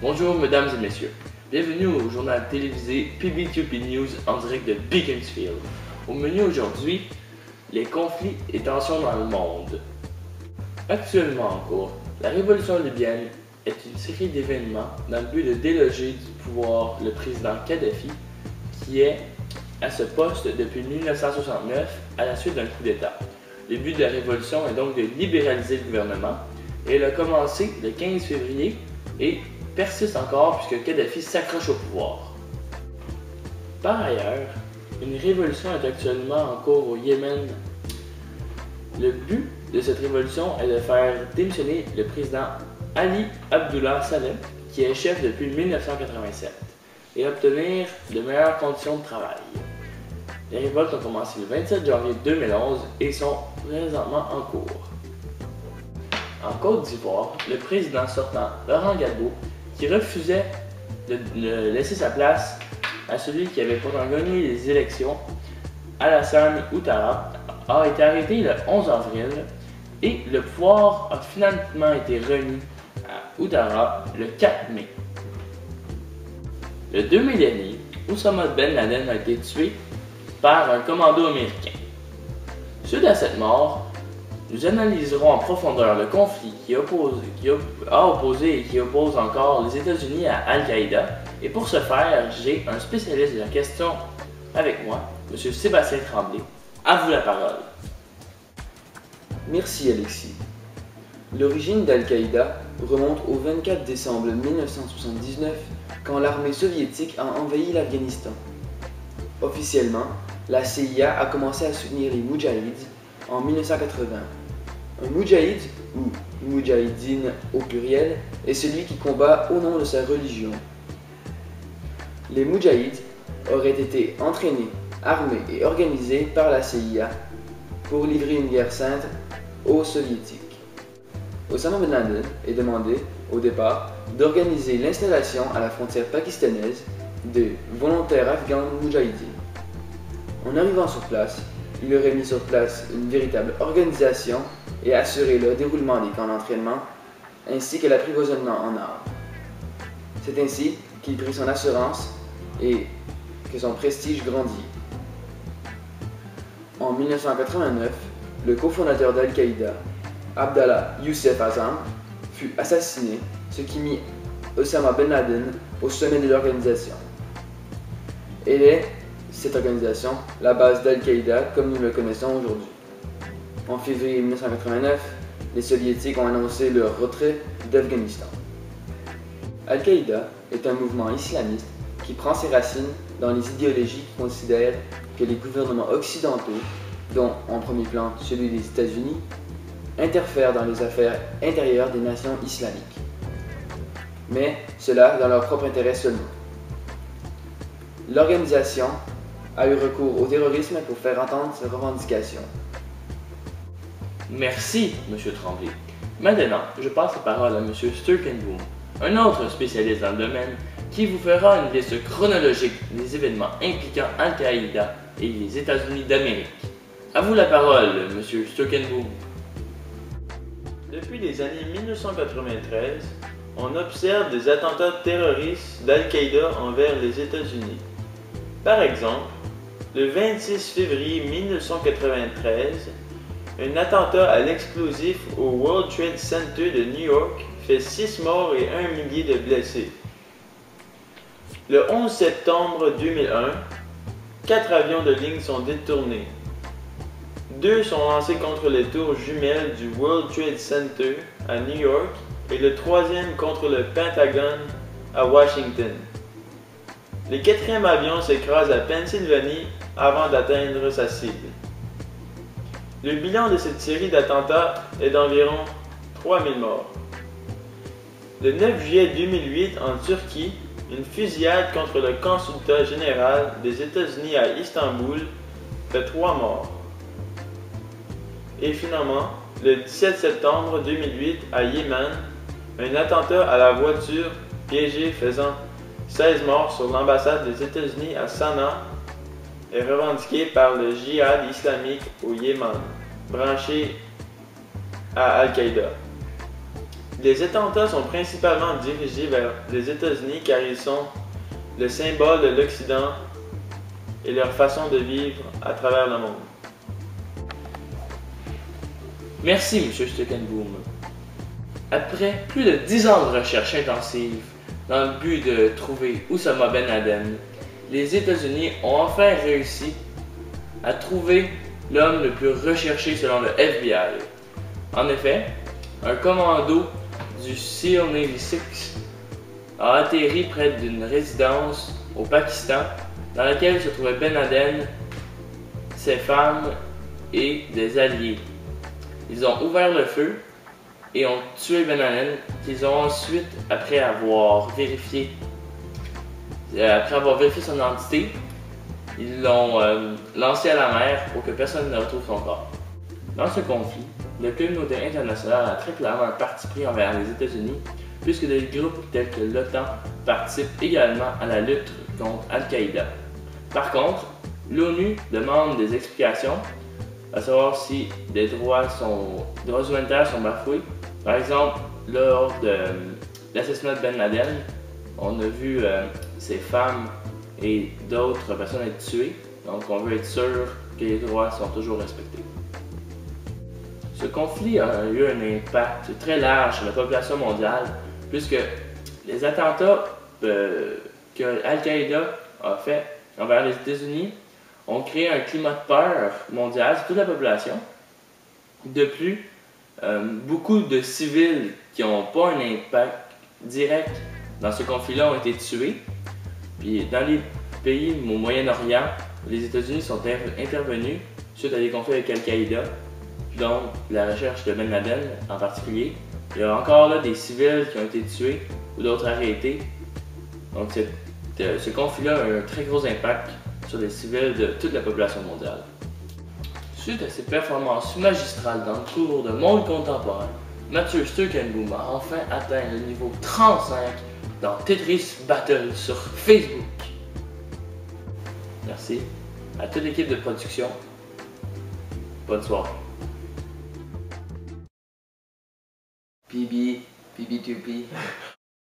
Bonjour mesdames et messieurs, bienvenue au journal télévisé PBTUP News en direct de Beaconsfield. Au menu aujourd'hui, les conflits et tensions dans le monde. Actuellement en cours, la révolution libyenne est une série d'événements dans le but de déloger du pouvoir le président Kadhafi qui est à ce poste depuis 1969 à la suite d'un coup d'État. Le but de la révolution est donc de libéraliser le gouvernement et elle a commencé le 15 février et persiste encore puisque Kadhafi s'accroche au pouvoir. Par ailleurs, une révolution est actuellement en cours au Yémen. Le but de cette révolution est de faire démissionner le président Ali Abdullah Saleh, qui est chef depuis 1987, et obtenir de meilleures conditions de travail. Les révoltes ont commencé le 27 janvier 2011 et sont présentement en cours. En Côte d'Ivoire, le président sortant, Laurent Gbagbo, qui refusait de laisser sa place à celui qui avait pourtant gagné les élections, Alassane Ouattara, a été arrêté le 11 avril et le pouvoir a finalement été remis à Ouattara le 4 mai. Le 2 mai dernier, Oussama Ben Laden a été tué par un commando américain. Suite à cette mort, nous analyserons en profondeur le conflit qui a opposé et qui oppose encore les États-Unis à Al-Qaïda. Et pour ce faire, j'ai un spécialiste de la question avec moi, M. Sébastien Tremblay. À vous la parole. Merci Alexis. L'origine d'Al-Qaïda remonte au 24 décembre 1979 quand l'armée soviétique a envahi l'Afghanistan. Officiellement, la CIA a commencé à soutenir les Moudjahids en 1980. Un Moudjahid, ou Moudjahidine au pluriel, est celui qui combat au nom de sa religion. Les Moudjahids auraient été entraînés, armés et organisés par la CIA pour livrer une guerre sainte aux Soviétiques. Osama Ben Laden est demandé, au départ, d'organiser l'installation à la frontière pakistanaise des volontaires afghans Moudjahidines. En arrivant sur place, il aurait mis sur place une véritable organisation et assuré le déroulement des camps d'entraînement ainsi que l'approvisionnement en armes. C'est ainsi qu'il prit son assurance et que son prestige grandit. En 1989, le cofondateur d'Al-Qaïda, Abdallah Youssef Azzam, fut assassiné, ce qui mit Osama Ben Laden au sommet de l'organisation. Elle est, cette organisation, la base d'Al-Qaïda comme nous le connaissons aujourd'hui. En février 1989, les Soviétiques ont annoncé leur retrait d'Afghanistan. Al-Qaïda est un mouvement islamiste qui prend ses racines dans les idéologies qui considèrent que les gouvernements occidentaux, dont en premier plan celui des États-Unis, interfèrent dans les affaires intérieures des nations islamiques. Mais cela dans leur propre intérêt seulement. L'organisation a eu recours au terrorisme pour faire entendre ses revendications. Merci, M. Tremblay. Maintenant, je passe la parole à M. Sturkenboom, un autre spécialiste dans le domaine, qui vous fera une liste chronologique des événements impliquant Al-Qaïda et les États-Unis d'Amérique. À vous la parole, M. Sturkenboom. Depuis les années 1993, on observe des attentats terroristes d'Al-Qaïda envers les États-Unis. Par exemple, le 26 février 1993, un attentat à l'explosif au World Trade Center de New York fait 6 morts et 1 millier de blessés. Le 11 septembre 2001, 4 avions de ligne sont détournés. 2 sont lancés contre les tours jumelles du World Trade Center à New York et le 3e contre le Pentagone à Washington. Le 4e avion s'écrase à Pennsylvanie avant d'atteindre sa cible. Le bilan de cette série d'attentats est d'environ 3000 morts. Le 9 juillet 2008, en Turquie, une fusillade contre le consulat général des États-Unis à Istanbul fait 3 morts. Et finalement, le 17 septembre 2008, à Yémen, un attentat à la voiture piégée faisant 16 morts sur l'ambassade des États-Unis à Sanaa est revendiqué par le djihad islamique au Yémen, branché à Al-Qaïda. Les attentats sont principalement dirigés vers les États-Unis car ils sont le symbole de l'Occident et leur façon de vivre à travers le monde. Merci, M. Stuckenboom. Après plus de 10 ans de recherche intensive dans le but de trouver Oussama Ben Laden, les États-Unis ont enfin réussi à trouver l'homme le plus recherché selon le FBI. En effet, un commando du SEAL Navy 6 a atterri près d'une résidence au Pakistan dans laquelle se trouvaient Ben Laden, ses femmes et des alliés. Ils ont ouvert le feu et ont tué Ben Laden, qu'ils ont ensuite, après avoir vérifié son identité, ils l'ont lancé à la mer pour que personne ne retrouve son corps. Dans ce conflit, la communauté internationale a très clairement un parti pris envers les États-Unis, puisque des groupes tels que l'OTAN participent également à la lutte contre Al-Qaïda. Par contre, l'ONU demande des explications, à savoir si des droits humanitaires sont bafoués. Par exemple, lors de l'assassinat de Ben Laden, on a vu ces femmes et d'autres personnes être tuées, donc on veut être sûr que les droits sont toujours respectés. Ce conflit a eu un impact très large sur la population mondiale, puisque les attentats que Al-Qaïda a fait envers les États-Unis ont créé un climat de peur mondial sur toute la population. De plus, beaucoup de civils qui n'ont pas un impact direct dans ce conflit-là ont été tués. Puis dans les pays au Moyen-Orient, les États-Unis sont intervenus suite à des conflits avec Al-Qaïda, donc la recherche de Ben Laden en particulier. Il y a encore là des civils qui ont été tués ou d'autres arrêtés. Donc ce conflit-là a un très gros impact sur les civils de toute la population mondiale. Suite à ses performances magistrales dans le cours de monde contemporain, Mathieu Stuckenboom a enfin atteint le niveau 35 dans Tetris Battle sur Facebook. Merci à toute l'équipe de production. Bonne soirée. PB2P.